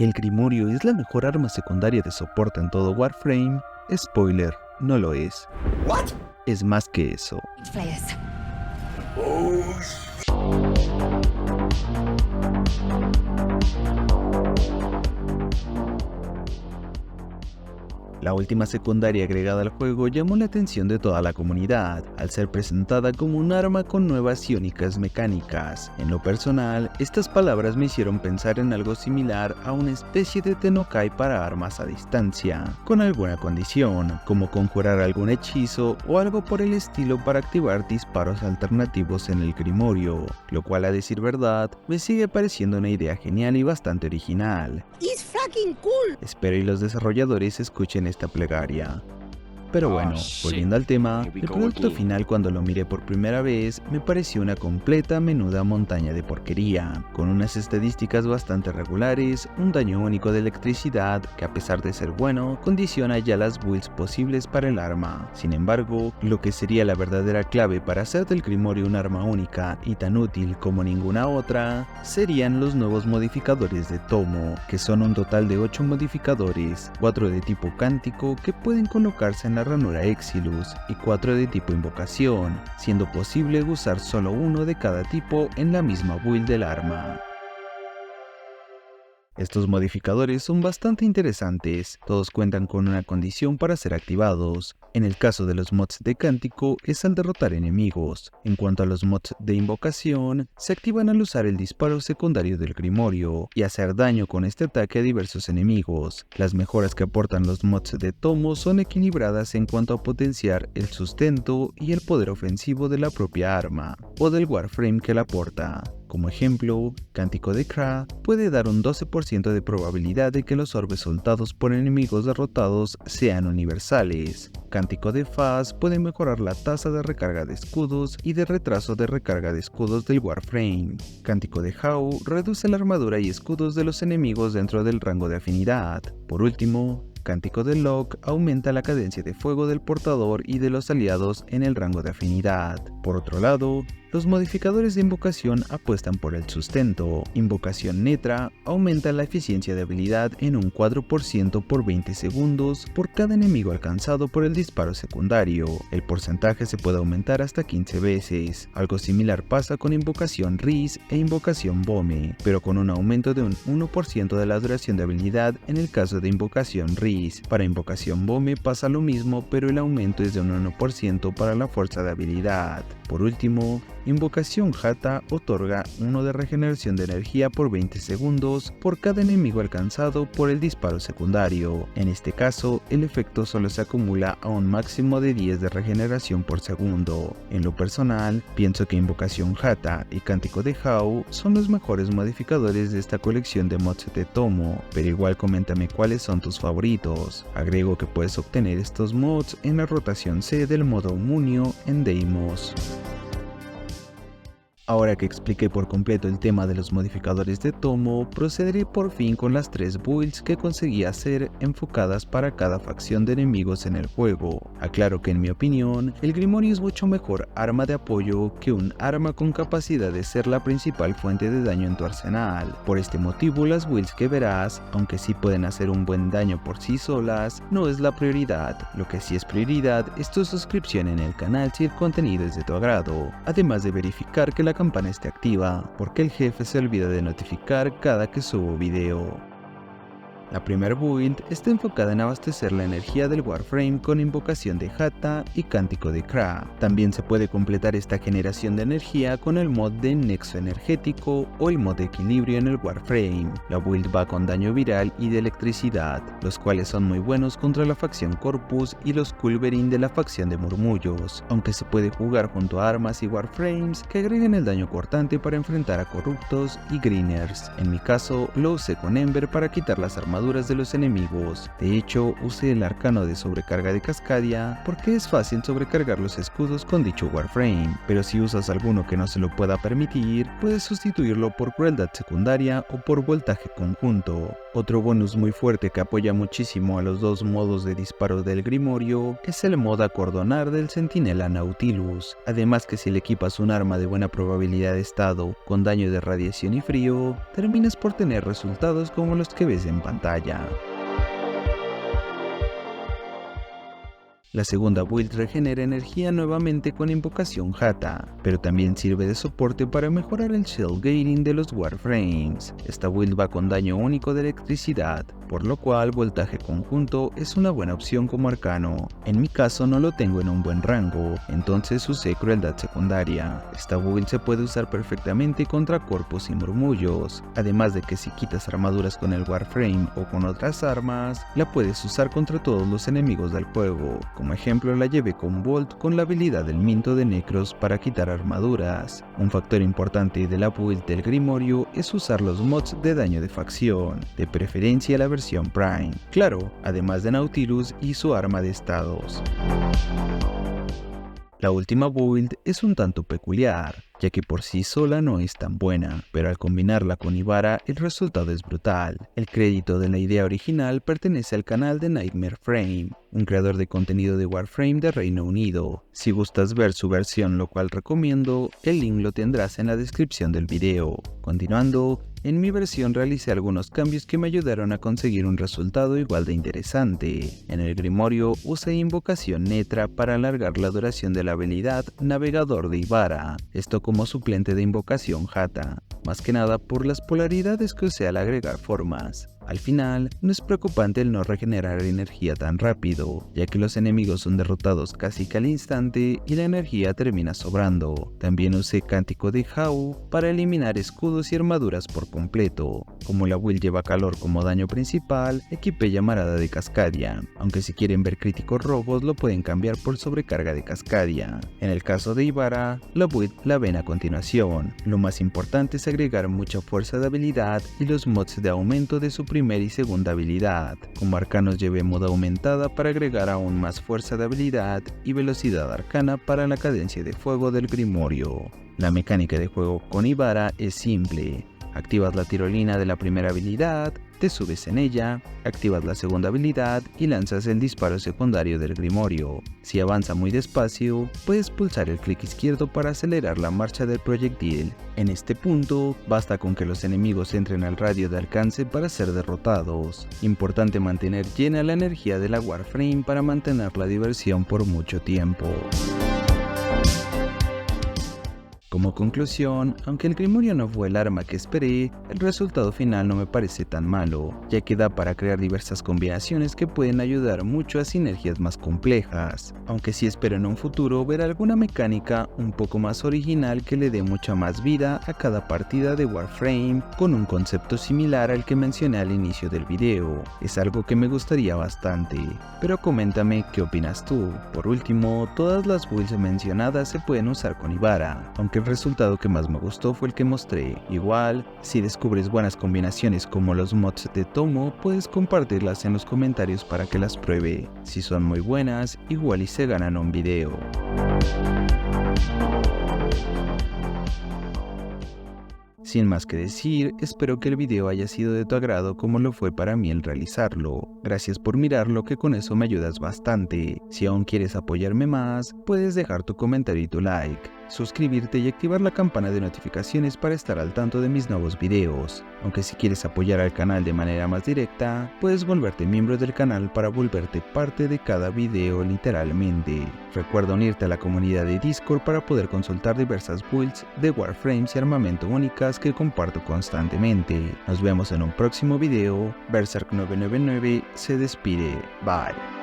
¿El Grimorio es la mejor arma secundaria de soporte en todo Warframe? Spoiler, no lo es. What? Es más que eso. Flayers. La última secundaria agregada al juego llamó la atención de toda la comunidad, al ser presentada como un arma con nuevas y únicas mecánicas. En lo personal, estas palabras me hicieron pensar en algo similar a una especie de Tennokai para armas a distancia, con alguna condición, como conjurar algún hechizo o algo por el estilo para activar disparos alternativos en el Grimorio, lo cual, a decir verdad, me sigue pareciendo una idea genial y bastante original. It's fucking cool. Espero y los desarrolladores escuchen esta plegaria. Pero bueno, volviendo al tema, el producto final cuando lo miré por primera vez me pareció una completa menuda montaña de porquería, con unas estadísticas bastante regulares, un daño único de electricidad que a pesar de ser bueno, condiciona ya las builds posibles para el arma. Sin embargo, lo que sería la verdadera clave para hacer del Grimorio un arma única y tan útil como ninguna otra, serían los nuevos modificadores de tomo, que son un total de 8 modificadores, 4 de tipo cántico que pueden colocarse en la ranura Exilus y 4 de tipo invocación, siendo posible usar solo uno de cada tipo en la misma build del arma. Estos modificadores son bastante interesantes, todos cuentan con una condición para ser activados. En el caso de los mods de cántico es al derrotar enemigos. En cuanto a los mods de invocación, se activan al usar el disparo secundario del Grimorio y hacer daño con este ataque a diversos enemigos. Las mejoras que aportan los mods de tomo son equilibradas en cuanto a potenciar el sustento y el poder ofensivo de la propia arma, o del Warframe que la aporta. Como ejemplo, Cántico de Kra puede dar un 12% de probabilidad de que los orbes soltados por enemigos derrotados sean universales. Cántico de Faz puede mejorar la tasa de recarga de escudos y de retraso de recarga de escudos del Warframe. Cántico de Hau reduce la armadura y escudos de los enemigos dentro del rango de afinidad. Por último, Cántico de Locke aumenta la cadencia de fuego del portador y de los aliados en el rango de afinidad. Por otro lado, los modificadores de invocación apuestan por el sustento. Invocación Netra aumenta la eficiencia de habilidad en un 4% por 20 segundos por cada enemigo alcanzado por el disparo secundario. El porcentaje se puede aumentar hasta 15 veces. Algo similar pasa con Invocación Riz e Invocación Bome, pero con un aumento de un 1% de la duración de habilidad en el caso de Invocación Riz. Para Invocación Bome pasa lo mismo, pero el aumento es de un 1% para la fuerza de habilidad. Por último, Invocación Hata otorga 1 de regeneración de energía por 20 segundos por cada enemigo alcanzado por el disparo secundario. En este caso, el efecto solo se acumula a un máximo de 10 de regeneración por segundo. En lo personal, pienso que Invocación Hata y Cántico de Hau son los mejores modificadores de esta colección de mods de tomo, pero igual coméntame cuáles son tus favoritos. Agrego que puedes obtener estos mods en la rotación C del modo Munio en Deimos. Ahora que expliqué por completo el tema de los modificadores de tomo, procederé por fin con las 3 builds que conseguí hacer enfocadas para cada facción de enemigos en el juego. Aclaro que en mi opinión, el Grimorio es mucho mejor arma de apoyo que un arma con capacidad de ser la principal fuente de daño en tu arsenal. Por este motivo, las builds que verás, aunque sí pueden hacer un buen daño por sí solas, no es la prioridad. Lo que sí es prioridad es tu suscripción en el canal si el contenido es de tu agrado, además de verificar que la campana esté activa, porque el jefe se olvida de notificar cada que subo video. La primera build está enfocada en abastecer la energía del Warframe con Invocación de Hata y Cántico de Kra. También se puede completar esta generación de energía con el mod de Nexo Energético o el mod de Equilibrio en el Warframe. La build va con daño viral y de electricidad, los cuales son muy buenos contra la facción Corpus y los Culverin de la facción de Murmullos, aunque se puede jugar junto a armas y Warframes que agreguen el daño cortante para enfrentar a corruptos y greeners. En mi caso, lo usé con Ember para quitar las armaduras armaduras de los enemigos. De hecho, usé el arcano de sobrecarga de Cascadia porque es fácil sobrecargar los escudos con dicho Warframe, pero si usas alguno que no se lo pueda permitir, puedes sustituirlo por crueldad secundaria o por voltaje conjunto. Otro bonus muy fuerte que apoya muchísimo a los dos modos de disparo del Grimorio es el modo acordonar del Centinela Nautilus, además que si le equipas un arma de buena probabilidad de estado con daño de radiación y frío, terminas por tener resultados como los que ves en pantalla. La segunda build regenera energía nuevamente con invocación Hata, pero también sirve de soporte para mejorar el shell gating de los Warframes. Esta build va con daño único de electricidad, por lo cual voltaje conjunto es una buena opción como arcano. En mi caso no lo tengo en un buen rango, entonces usé crueldad secundaria. Esta build se puede usar perfectamente contra corpos y murmullos, además de que si quitas armaduras con el Warframe o con otras armas, la puedes usar contra todos los enemigos del juego. Como ejemplo, la llevé con Bolt con la habilidad del Minto de Necros para quitar armaduras. Un factor importante de la build del Grimorio es usar los mods de daño de facción, de preferencia la versión Prime. Claro, además de Nautilus y su arma de estados. La última build es un tanto peculiar, ya que por sí sola no es tan buena, pero al combinarla con Ybara el resultado es brutal. El crédito de la idea original pertenece al canal de Nightmare Frame, un creador de contenido de Warframe de Reino Unido. Si gustas ver su versión, lo cual recomiendo, el link lo tendrás en la descripción del video. Continuando, en mi versión realicé algunos cambios que me ayudaron a conseguir un resultado igual de interesante. En el Grimorio usé invocación Netra para alargar la duración de la habilidad Navegador de Ybara, esto como suplente de invocación Hata, más que nada por las polaridades que usé al agregar formas. Al final, no es preocupante el no regenerar energía tan rápido, ya que los enemigos son derrotados casi que al instante y la energía termina sobrando. También usé Cántico de Jau para eliminar escudos y armaduras por completo. Como la build lleva calor como daño principal, equipé Llamarada de Cascadia, aunque si quieren ver críticos rojos lo pueden cambiar por sobrecarga de Cascadia. En el caso de Ybara, la build la ven a continuación. Lo más importante es agregar mucha fuerza de habilidad y los mods de aumento de su primera y segunda habilidad. Como arcanos llevé moda aumentada para agregar aún más fuerza de habilidad y velocidad arcana para la cadencia de fuego del Grimorio. La mecánica de juego con Ybara es simple. Activas la tirolina de la primera habilidad, te subes en ella, activas la segunda habilidad y lanzas el disparo secundario del Grimorio. Si avanza muy despacio, puedes pulsar el clic izquierdo para acelerar la marcha del proyectil. En este punto, basta con que los enemigos entren al radio de alcance para ser derrotados. Importante mantener llena la energía de la Warframe para mantener la diversión por mucho tiempo. Como conclusión, aunque el Grimorio no fue el arma que esperé, el resultado final no me parece tan malo, ya que da para crear diversas combinaciones que pueden ayudar mucho a sinergias más complejas, aunque sí espero en un futuro ver alguna mecánica un poco más original que le dé mucha más vida a cada partida de Warframe con un concepto similar al que mencioné al inicio del video. Es algo que me gustaría bastante, pero coméntame qué opinas tú. Por último, todas las builds mencionadas se pueden usar con Ybara, aunque el resultado que más me gustó fue el que mostré. Igual, si descubres buenas combinaciones como los mods de Tomo, puedes compartirlas en los comentarios para que las pruebe. Si son muy buenas, igual y se ganan un video. Sin más que decir, espero que el video haya sido de tu agrado como lo fue para mí el realizarlo. Gracias por mirarlo, que con eso me ayudas bastante. Si aún quieres apoyarme más, puedes dejar tu comentario y tu like, suscribirte y activar la campana de notificaciones para estar al tanto de mis nuevos videos. Aunque si quieres apoyar al canal de manera más directa, puedes volverte miembro del canal para volverte parte de cada video literalmente. Recuerda unirte a la comunidad de Discord para poder consultar diversas builds de Warframes y armamento únicas que comparto constantemente. Nos vemos en un próximo video. Berserk 999 se despide. Bye.